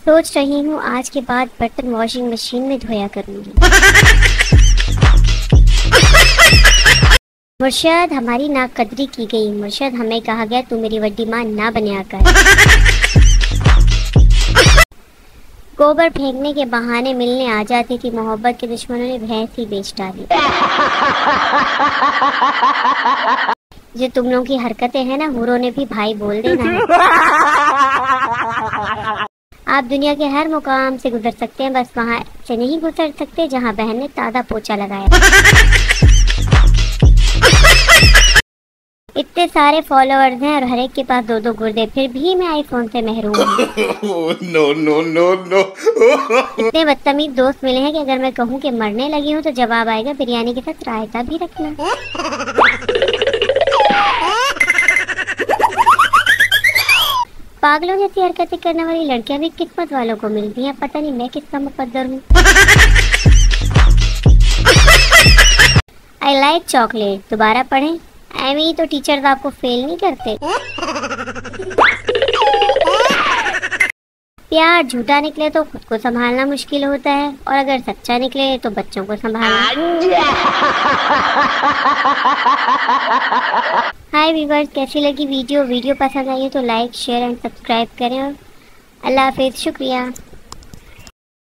सोच रही हूँ आज के बाद बर्तन वॉशिंग मशीन में धोया करूँगी। मुर्शद, हमारी नाकदरी की गई। मुर्शद, हमें कहा गया तू मेरी वड्डी माँ ना बनिया कर। गोबर फेंकने के बहाने मिलने आ जाती थी, मोहब्बत के दुश्मनों ने भैंस ही बेच डाली। जो तुम लोगों की हरकतें हैं ना, हुरों ने भी भाई बोल देना है। आप दुनिया के हर मुकाम से गुजर सकते हैं, बस वहाँ से नहीं गुजर सकते जहाँ बहन ने ताज़ा पोछा लगाया। इतने सारे फॉलोअर्स हैं और हर एक के पास 2-2 गुर्दे, फिर भी मैं आईफोन से महरूम हूँ। नो। इतने बदतमीज दोस्त मिले हैं कि अगर मैं कहूँ कि मरने लगी हूँ तो जवाब आएगा बिरयानी के साथ रायता भी रखना। पागलों जैसी हरकतें करने वाली लड़कियां भी किस्मत वालों को मिलती हैं। पता नहीं मैं किसका मुकद्दर हूँ। I like chocolate. दोबारा पढ़ें। एवं ही तो टीचर्स आपको फेल नहीं करते। प्यार झूठा निकले तो खुद को संभालना मुश्किल होता है, और अगर सच्चा निकले तो बच्चों को संभालना। हाय व्यूअर्स, कैसी लगी वीडियो पसंद आई हो तो लाइक शेयर एंड सब्सक्राइब करें और अल्लाह हाफिज़। शुक्रिया।